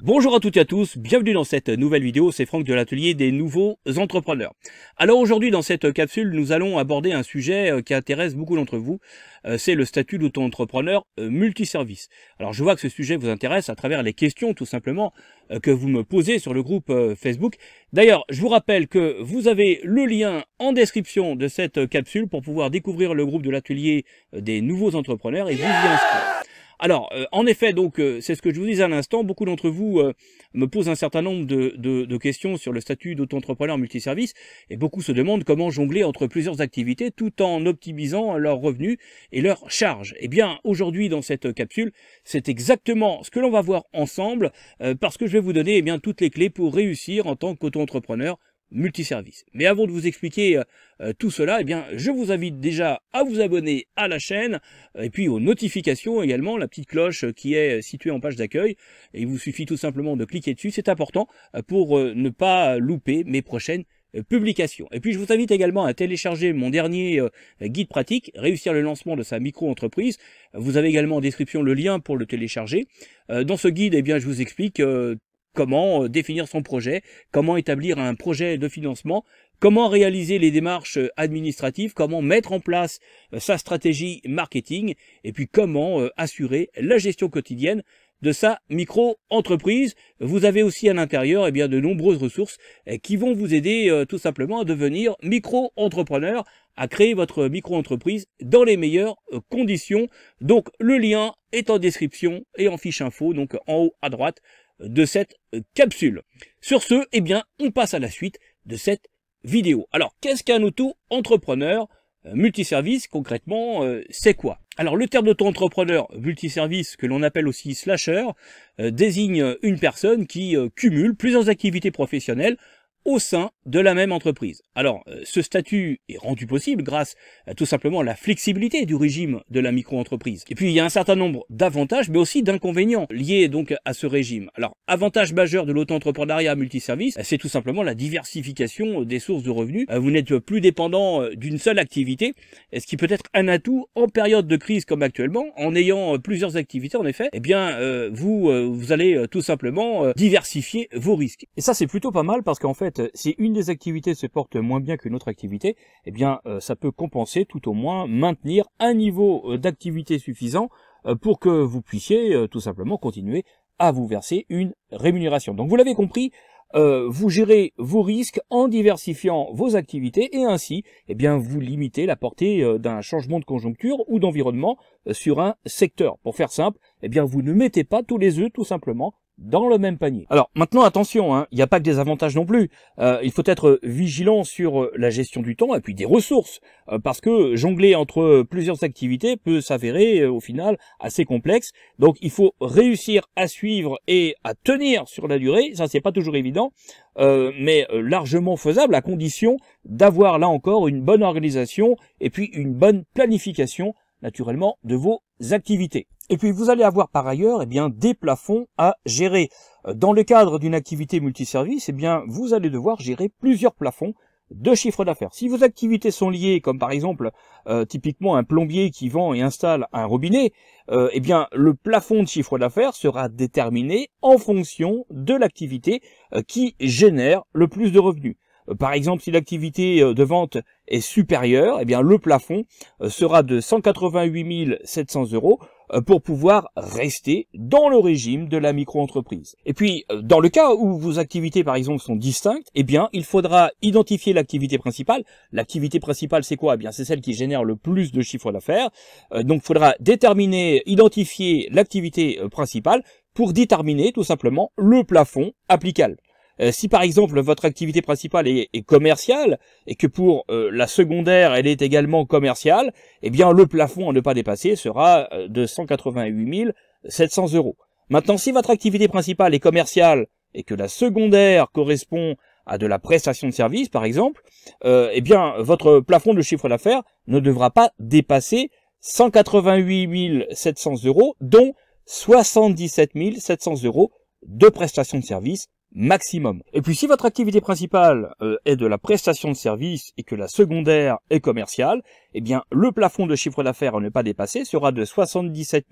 Bonjour à toutes et à tous, bienvenue dans cette nouvelle vidéo, c'est Franck de l'atelier des nouveaux entrepreneurs. Alors aujourd'hui dans cette capsule, nous allons aborder un sujet qui intéresse beaucoup d'entre vous, c'est le statut d'auto-entrepreneur multiservice. Alors je vois que ce sujet vous intéresse à travers les questions tout simplement que vous me posez sur le groupe Facebook. D'ailleurs, je vous rappelle que vous avez le lien en description de cette capsule pour pouvoir découvrir le groupe de l'atelier des nouveaux entrepreneurs et vous y inscrire. Alors, en effet, donc, c'est ce que je vous disais à l'instant, beaucoup d'entre vous me posent un certain nombre de questions sur le statut d'auto-entrepreneur multiservice, et beaucoup se demandent comment jongler entre plusieurs activités tout en optimisant leurs revenus et leurs charges. Eh bien, aujourd'hui, dans cette capsule, c'est exactement ce que l'on va voir ensemble, parce que je vais vous donner toutes les clés pour réussir en tant qu'auto-entrepreneur multiservice. Mais avant de vous expliquer tout cela, je vous invite déjà à vous abonner à la chaîne et puis aux notifications également, la petite cloche qui est située en page d'accueil. Et il vous suffit tout simplement de cliquer dessus, c'est important pour ne pas louper mes prochaines publications. Et puis je vous invite également à télécharger mon dernier guide pratique, réussir le lancement de sa micro-entreprise. Vous avez également en description le lien pour le télécharger. Dans ce guide, je vous explique comment définir son projet, comment établir un projet de financement, comment réaliser les démarches administratives, comment mettre en place sa stratégie marketing, et puis comment assurer la gestion quotidienne de sa micro-entreprise. Vous avez aussi à l'intérieur de nombreuses ressources qui vont vous aider tout simplement à devenir micro-entrepreneur, à créer votre micro-entreprise dans les meilleures conditions. Donc le lien est en description et en fiche info, donc en haut à droite de cette capsule. Sur ce, on passe à la suite de cette vidéo. Alors, qu'est-ce qu'un auto-entrepreneur multiservice? Concrètement, c'est quoi? Alors, le terme d'auto-entrepreneur multiservice, que l'on appelle aussi slasher, désigne une personne qui cumule plusieurs activités professionnelles au sein de la même entreprise. Alors, ce statut est rendu possible grâce tout simplement à la flexibilité du régime de la micro-entreprise. Et puis, il y a un certain nombre d'avantages, mais aussi d'inconvénients liés donc à ce régime. Alors, avantage majeur de l'auto-entrepreneuriat multiservice, c'est tout simplement la diversification des sources de revenus. Vous n'êtes plus dépendant d'une seule activité, ce qui peut être un atout en période de crise comme actuellement. En ayant plusieurs activités, en effet, vous allez tout simplement diversifier vos risques. Et ça, c'est plutôt pas mal parce qu'en fait, si une des activités se porte moins bien qu'une autre activité, ça peut compenser, tout au moins maintenir un niveau d'activité suffisant pour que vous puissiez tout simplement continuer à vous verser une rémunération. Donc vous l'avez compris, vous gérez vos risques en diversifiant vos activités et ainsi, vous limitez la portée d'un changement de conjoncture ou d'environnement sur un secteur. Pour faire simple, vous ne mettez pas tous les œufs tout simplement dans le même panier. Alors maintenant attention, il n'y a pas que des avantages non plus. Il faut être vigilant sur la gestion du temps et puis des ressources, parce que jongler entre plusieurs activités peut s'avérer au final assez complexe. Donc il faut réussir à suivre et à tenir sur la durée. Ça c'est pas toujours évident, mais largement faisable à condition d'avoir là encore une bonne organisation et puis une bonne planification naturellement de vos activités. Et puis vous allez avoir par ailleurs des plafonds à gérer. Dans le cadre d'une activité multiservice, vous allez devoir gérer plusieurs plafonds de chiffre d'affaires. Si vos activités sont liées, comme par exemple typiquement un plombier qui vend et installe un robinet, le plafond de chiffre d'affaires sera déterminé en fonction de l'activité qui génère le plus de revenus. Par exemple, si l'activité de vente est supérieure, le plafond sera de 188 700 € pour pouvoir rester dans le régime de la micro-entreprise. Et puis, dans le cas où vos activités, par exemple, sont distinctes, il faudra identifier l'activité principale. L'activité principale, c'est quoi? C'est celle qui génère le plus de chiffre d'affaires. Donc, il faudra identifier l'activité principale pour déterminer tout simplement le plafond applicable. Si par exemple votre activité principale est commerciale et que pour la secondaire elle est également commerciale, le plafond à ne pas dépasser sera de 188 700 €. Maintenant, si votre activité principale est commerciale et que la secondaire correspond à de la prestation de service par exemple, votre plafond de chiffre d'affaires ne devra pas dépasser 188 700 €, dont 77 700 € de prestation de service maximum. Et puis si votre activité principale est de la prestation de service et que la secondaire est commerciale, eh bien le plafond de chiffre d'affaires à ne pas dépasser sera de 77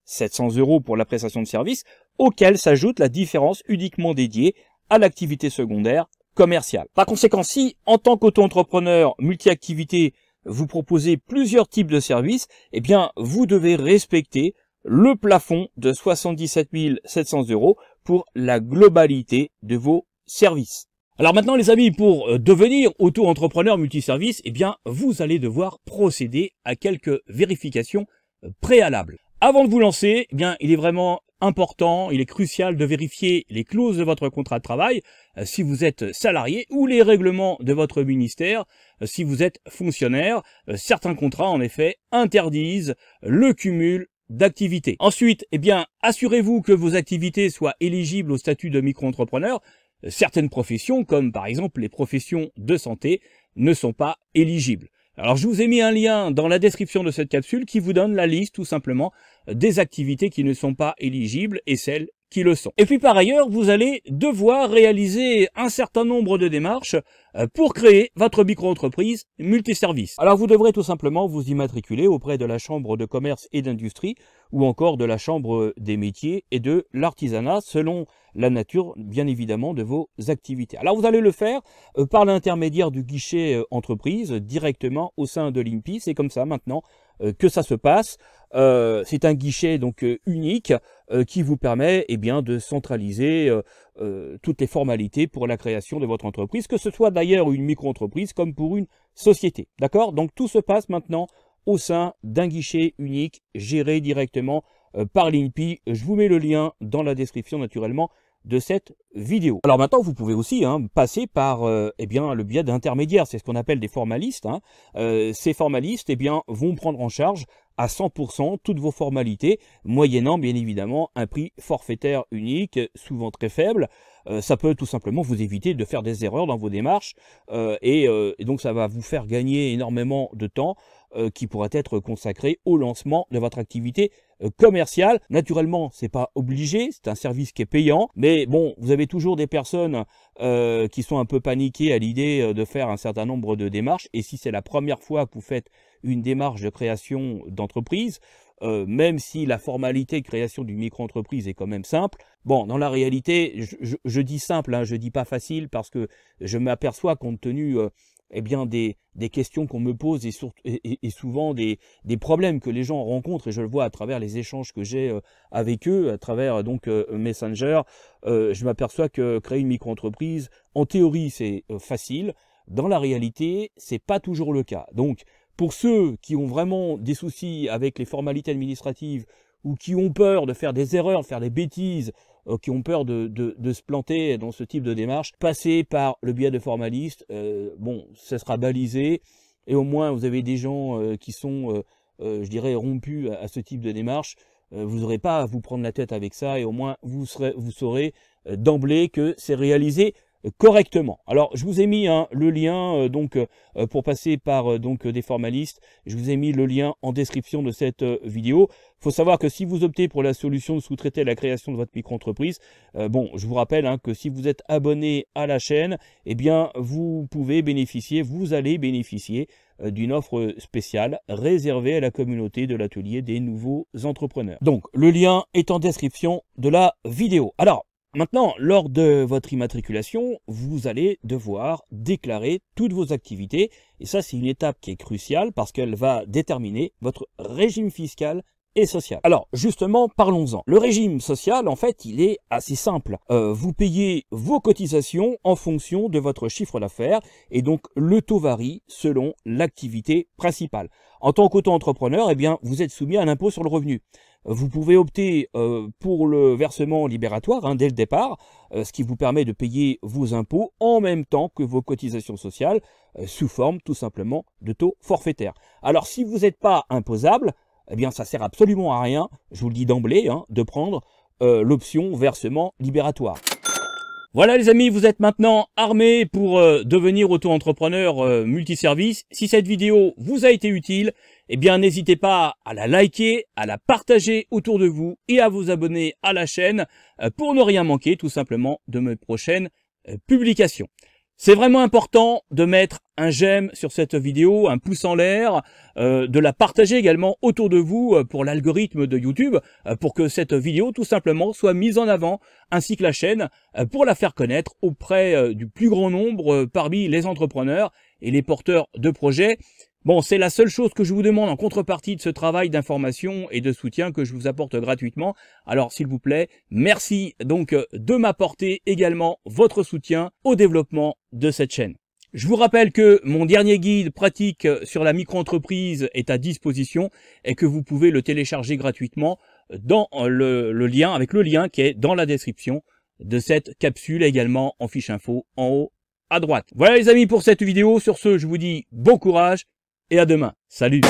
700 € pour la prestation de service, auquel s'ajoute la différence uniquement dédiée à l'activité secondaire commerciale. Par conséquent, si en tant qu'auto-entrepreneur multi-activité, vous proposez plusieurs types de services, eh bien vous devez respecter le plafond de 77 700 € pour la globalité de vos services. Alors maintenant les amis, pour devenir auto-entrepreneur multiservice, eh bien vous allez devoir procéder à quelques vérifications préalables. Avant de vous lancer, eh bien il est vraiment important, il est crucial de vérifier les clauses de votre contrat de travail, si vous êtes salarié, ou les règlements de votre ministère, si vous êtes fonctionnaire. Certains contrats en effet interdisent le cumul d'activités. Ensuite, eh bien, assurez-vous que vos activités soient éligibles au statut de micro-entrepreneur. Certaines professions, comme par exemple les professions de santé, ne sont pas éligibles. Alors, je vous ai mis un lien dans la description de cette capsule qui vous donne la liste, tout simplement, des activités qui ne sont pas éligibles et celles qui le sont. Et puis par ailleurs, vous allez devoir réaliser un certain nombre de démarches pour créer votre micro-entreprise multiservice. Alors vous devrez tout simplement vous immatriculer auprès de la Chambre de commerce et d'industrie ou encore de la Chambre des métiers et de l'artisanat selon la nature bien évidemment de vos activités. Alors vous allez le faire par l'intermédiaire du guichet entreprise directement au sein de l'INPI. C'est comme ça maintenant que ça se passe. C'est un guichet donc unique qui vous permet bien de centraliser toutes les formalités pour la création de votre entreprise, que ce soit d'ailleurs une micro-entreprise comme pour une société. D'accord? Donc tout se passe maintenant au sein d'un guichet unique géré directement par l'INPI. Je vous mets le lien dans la description naturellement de cette vidéo. Alors maintenant, vous pouvez aussi passer par le biais d'intermédiaires. C'est ce qu'on appelle des formalistes. Ces formalistes vont prendre en charge à 100% toutes vos formalités, moyennant bien évidemment un prix forfaitaire unique, souvent très faible. Ça peut tout simplement vous éviter de faire des erreurs dans vos démarches et donc ça va vous faire gagner énormément de temps qui pourra être consacré au lancement de votre activité commerciale. Naturellement, c'est pas obligé, c'est un service qui est payant, mais bon, vous avez toujours des personnes qui sont un peu paniquées à l'idée de faire un certain nombre de démarches, et si c'est la première fois que vous faites une démarche de création d'entreprise, même si la formalité de création d'une micro-entreprise est quand même simple, bon, dans la réalité, je dis simple, je dis pas facile, parce que je m'aperçois compte tenu des questions qu'on me pose et souvent des problèmes que les gens rencontrent, et je le vois à travers les échanges que j'ai avec eux, à travers Messenger, je m'aperçois que créer une micro-entreprise, en théorie c'est facile, dans la réalité c'est pas toujours le cas. Donc pour ceux qui ont vraiment des soucis avec les formalités administratives ou qui ont peur de faire des erreurs, de faire des bêtises, qui ont peur de se planter dans ce type de démarche, passez par le biais de formalistes, bon, ça sera balisé, et au moins vous avez des gens qui sont, je dirais, rompus à ce type de démarche, vous n'aurez pas à vous prendre la tête avec ça, et au moins vous saurez d'emblée que c'est réalisé correctement. Alors je vous ai mis le lien pour passer par des formalistes. Je vous ai mis le lien en description de cette vidéo. Il faut savoir que si vous optez pour la solution de sous-traiter la création de votre micro-entreprise, je vous rappelle que si vous êtes abonné à la chaîne, vous allez bénéficier d'une offre spéciale réservée à la communauté de l'atelier des nouveaux entrepreneurs. Donc le lien est en description de la vidéo. Alors maintenant, lors de votre immatriculation, vous allez devoir déclarer toutes vos activités. Et ça, c'est une étape qui est cruciale parce qu'elle va déterminer votre régime fiscal et social. Alors, justement, parlons-en. Le régime social, en fait, il est assez simple. Vous payez vos cotisations en fonction de votre chiffre d'affaires et donc le taux varie selon l'activité principale. En tant qu'auto-entrepreneur, vous êtes soumis à un impôt sur le revenu. Vous pouvez opter pour le versement libératoire dès le départ, ce qui vous permet de payer vos impôts en même temps que vos cotisations sociales sous forme tout simplement de taux forfaitaire. Alors si vous n'êtes pas imposable, ça sert absolument à rien, je vous le dis d'emblée, de prendre l'option versement libératoire. Voilà les amis, vous êtes maintenant armés pour devenir auto-entrepreneur multiservice. Si cette vidéo vous a été utile, eh bien n'hésitez pas à la liker, à la partager autour de vous et à vous abonner à la chaîne pour ne rien manquer tout simplement de mes prochaines publications. C'est vraiment important de mettre un j'aime sur cette vidéo, un pouce en l'air, de la partager également autour de vous pour l'algorithme de YouTube, pour que cette vidéo tout simplement soit mise en avant, ainsi que la chaîne, pour la faire connaître auprès du plus grand nombre parmi les entrepreneurs et les porteurs de projets. Bon, c'est la seule chose que je vous demande en contrepartie de ce travail d'information et de soutien que je vous apporte gratuitement. Alors, s'il vous plaît, merci donc de m'apporter également votre soutien au développement de cette chaîne. Je vous rappelle que mon dernier guide pratique sur la micro-entreprise est à disposition et que vous pouvez le télécharger gratuitement dans le lien, avec le lien qui est dans la description de cette capsule, également en fiche info en haut à droite. Voilà les amis pour cette vidéo. Sur ce, je vous dis bon courage et à demain. Salut!